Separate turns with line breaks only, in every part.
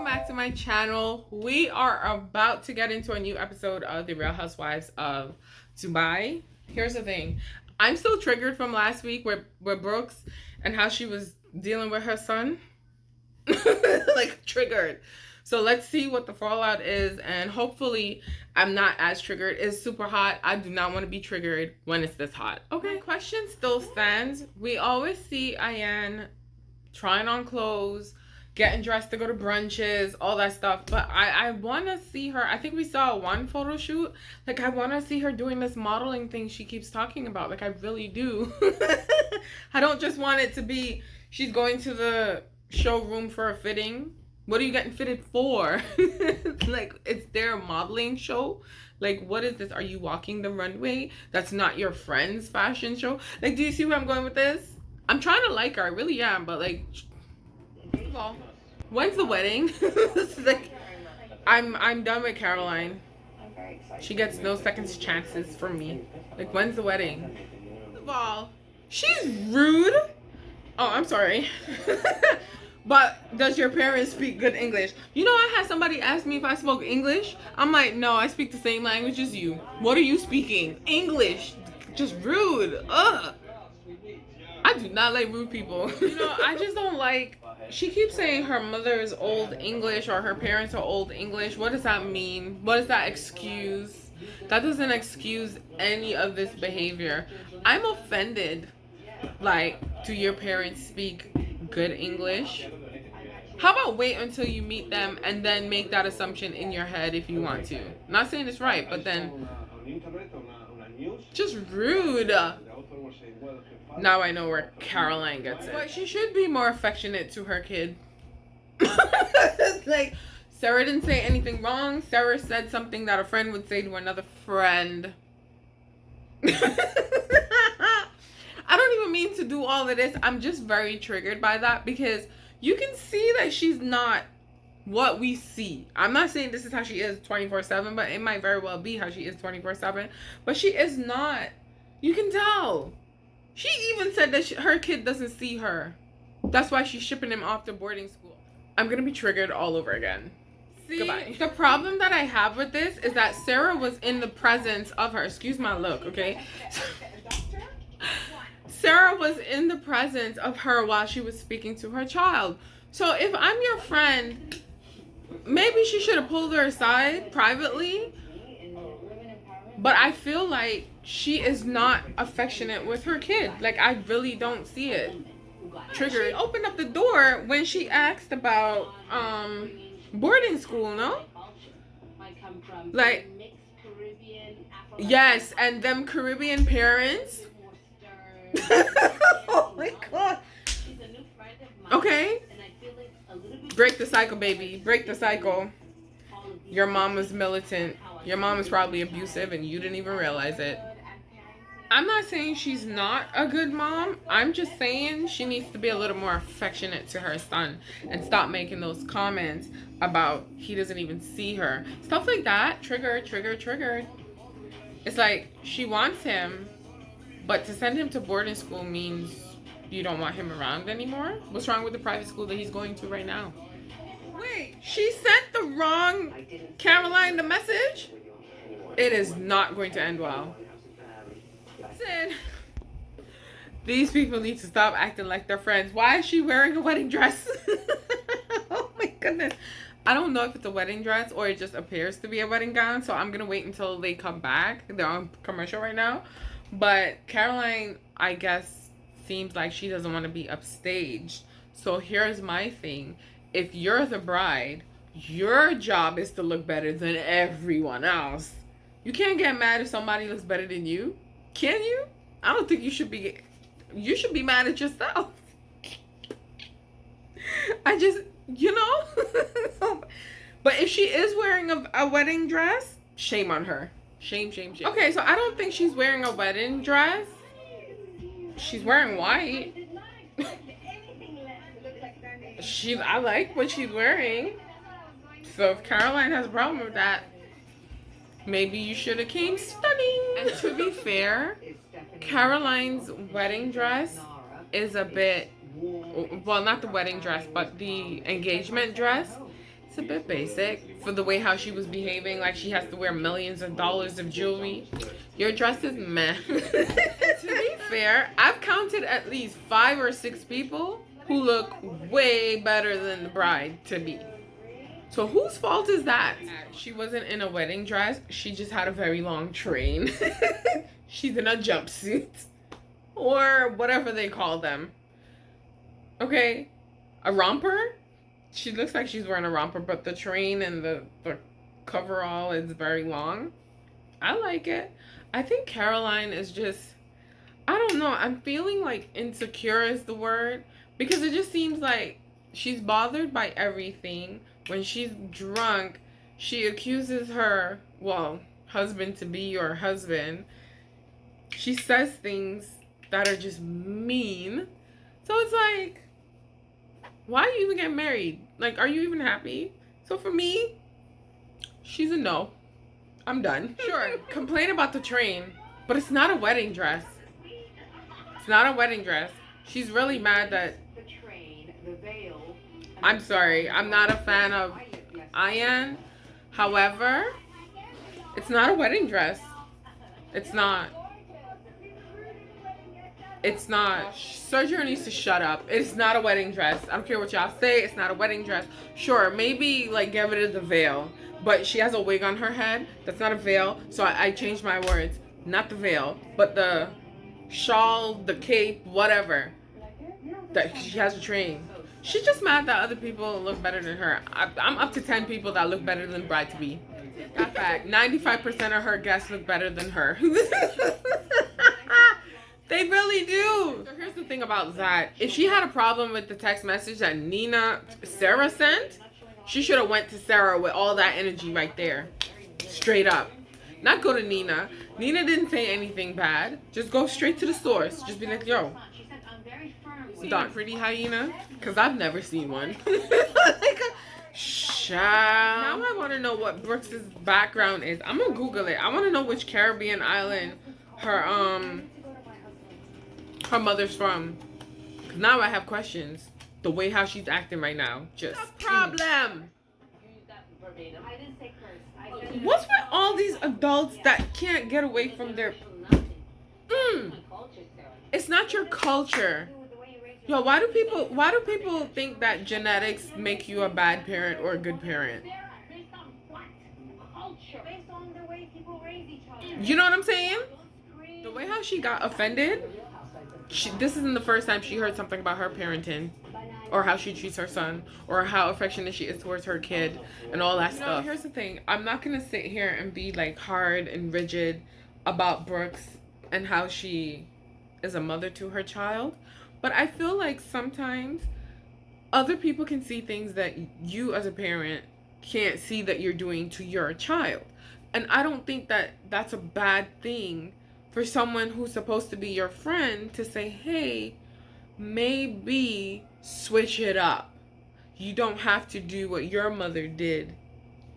welcome back to my channel. We are about to get into a new episode of the Real Housewives of Dubai. Here's the thing. I'm still triggered from last week with Brooks and how she was dealing with her son. Like, triggered. So let's see what the fallout is, and hopefully I'm not as triggered. It's super hot. I do not want to be triggered when it's this hot. Okay, question still stands. We always see Ayan trying on clothes, getting dressed to go to brunches, all that stuff. But I want to see her. I think we saw one photo shoot. Like, I want to see her doing this modeling thing she keeps talking about. Like, I really do. I don't just want it to be she's going to the showroom for a fitting. What are you getting fitted for? Like, it's their modeling show. Like, what is this? Are you walking the runway? That's not your friend's fashion show. Like, do you see where I'm going with this? I'm trying to like her. I really am. But, like, well, when's the wedding? Like, I'm done with Caroline. She gets no second chances from me. Like, when's the wedding? First of all, she's rude. Oh, I'm sorry. But does your parents speak good English? You know, I had somebody ask me if I spoke English. I'm like, no, I speak the same language as you. What are you speaking? English. Just rude. Ugh. I do not like rude people. You know, I just don't like... She keeps saying her mother is old English or her parents are old English. What does that mean? What does that excuse? That doesn't excuse any of this behavior. I'm offended. Like, do your parents speak good English? How about wait until you meet them and then make that assumption in your head if you want to? Not saying it's right, but then just rude. Now I know where Caroline gets it. But she should be more affectionate to her kid. Like, Sarah didn't say anything wrong. Sarah said something that a friend would say to another friend. I don't even mean to do all of this. I'm just very triggered by that because you can see that she's not what we see. I'm not saying this is how she is 24/7, but it might very well be how she is 24/7. But she is not. You can tell. She even said that her kid doesn't see her. That's why she's shipping him off to boarding school. I'm going to be triggered all over again. See, goodbye. The problem that I have with this is that Sarah was in the presence of her. Excuse my look, okay? Sarah was in the presence of her while she was speaking to her child. So if I'm your friend, maybe she should have pulled her aside privately. But I feel like she is not affectionate with her kid. Like, I really don't see it. Triggered. She opened up the door when she asked about boarding school, no? Like, yes, and them Caribbean parents. Oh my god. Okay. Break the cycle, baby. Break the cycle. Your mom was militant. Your mom is probably abusive and you didn't even realize it. I'm not saying she's not a good mom. I'm just saying she needs to be a little more affectionate to her son and stop making those comments about he doesn't even see her. Stuff like that. Triggered. It's like she wants him, but to send him to boarding school means you don't want him around anymore. What's wrong with the private school that he's going to right now? Wait, she sent the wrong Caroline the message? It is not going to end well. Listen, these people need to stop acting like they're friends. Why is she wearing a wedding dress? Oh my goodness. I don't know if it's a wedding dress or it just appears to be a wedding gown. So I'm going to wait until they come back. They're on commercial right now. But Caroline, I guess, seems like she doesn't want to be upstaged. So here's my thing. If you're the bride, your job is to look better than everyone else. You can't get mad if somebody looks better than you. Can you? I don't think you should be. You should be mad at yourself. I just, you know. But if she is wearing a wedding dress, shame on her. Shame. Okay, so I don't think she's wearing a wedding dress. She's wearing white. I like what she's wearing. So if Caroline has a problem with that, maybe you should have came stunning. And to be fair, Caroline's wedding dress is a bit, well, not the wedding dress, but the engagement dress. It's a bit basic for the way how she was behaving, like she has to wear millions of dollars of jewelry. Your dress is meh. To be fair, I've counted at least 5 or 6 people who look way better than the bride to be. So whose fault is that? She wasn't in a wedding dress. She just had a very long train. She's in a jumpsuit. Or whatever they call them. Okay? A romper? She looks like she's wearing a romper, but the train and the coverall is very long. I like it. I think Caroline is just, I don't know. I'm feeling like insecure is the word. Because it just seems like she's bothered by everything. When she's drunk, she accuses her, well, husband-to-be or husband. She says things that are just mean. So it's like, why you even get married? Like, are you even happy? So for me, she's a no. I'm done. Sure, complain about the train, but it's not a wedding dress. It's not a wedding dress. She's really mad that... I'm sorry, I'm not a fan of Ian. However, it's not a wedding dress. It's not. It's not. Sergio needs to shut up. It's not a wedding dress. I don't care what y'all say. It's not a wedding dress. Sure, maybe like get rid of the veil. But she has a wig on her head. That's not a veil. So I changed my words. Not the veil, but the shawl, the cape, whatever. That she has a train. She's just mad that other people look better than her. I'm up to 10 people that look better than bride-to-be. That fact. 95% of her guests look better than her. They really do. So here's the thing about that. If she had a problem with the text message that Sarah sent, she should have went to Sarah with all that energy right there. Straight up. Not go to Nina. Nina didn't say anything bad. Just go straight to the source. Just be like, yo. Done. Pretty hyena? Because I've never seen one. Like now I want to know what Brooks' background is. I'm going to Google it. I want to know which Caribbean island her mother's from. Now I have questions. The way how she's acting right now. Just a problem. What's with all these adults that can't get away from their... It's not your culture. Yo, why do people think that genetics make you a bad parent or a good parent? You know what I'm saying? The way how she got offended, this isn't the first time she heard something about her parenting, or how she treats her son, or how affectionate she is towards her kid, and all that stuff. Here's the thing. I'm not going to sit here and be like hard and rigid about Brooks and how she is a mother to her child. But I feel like sometimes other people can see things that you as a parent can't see that you're doing to your child. And I don't think that that's a bad thing for someone who's supposed to be your friend to say, hey, maybe switch it up. You don't have to do what your mother did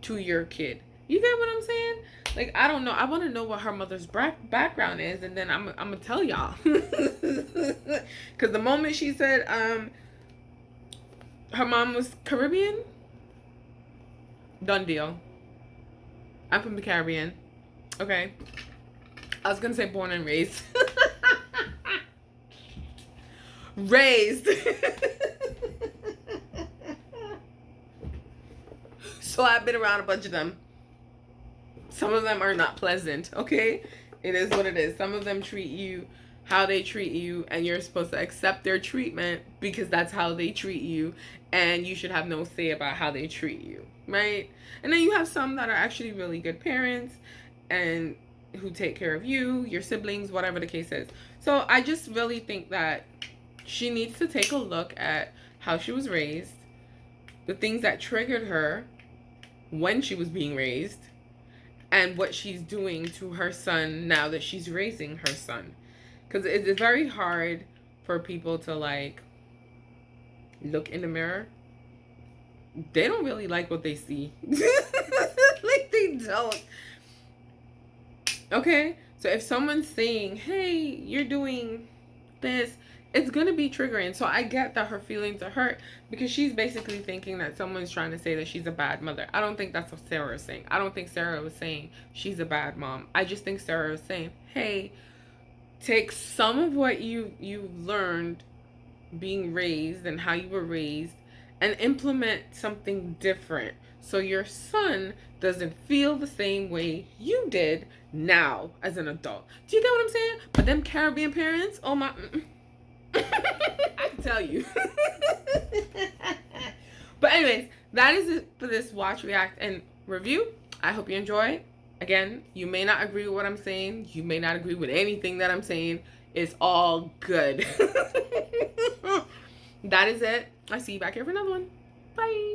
to your kid. You get what I'm saying? Like, I don't know. I want to know what her mother's background is, and then I'm going to tell y'all. Because the moment she said her mom was Caribbean, done deal. I'm from the Caribbean. Okay. I was going to say born and raised. Raised. So I've been around a bunch of them. Some of them are not pleasant, okay? It is what it is. Some of them treat you how they treat you, and you're supposed to accept their treatment because that's how they treat you, and you should have no say about how they treat you, right? And then you have some that are actually really good parents and who take care of you, your siblings, whatever the case is. So I just really think that she needs to take a look at how she was raised, the things that triggered her when she was being raised, and what she's doing to her son now that she's raising her son. Because it's very hard for people to, like, look in the mirror. They don't really like what they see. Like, they don't. Okay? So if someone's saying, hey, you're doing this, it's going to be triggering. So I get that her feelings are hurt because she's basically thinking that someone's trying to say that she's a bad mother. I don't think that's what Sarah is saying. I don't think Sarah was saying she's a bad mom. I just think Sarah was saying, hey, take some of what you learned being raised and how you were raised and implement something different so your son doesn't feel the same way you did now as an adult. Do you get what I'm saying? But them Caribbean parents, oh my, I can tell you. But anyways, that is it for this watch, react, and review. I hope you enjoy. Again, you may not agree with what I'm saying. You may not agree with anything that I'm saying. It's all good. That is it. I'll see you back here for another one. Bye.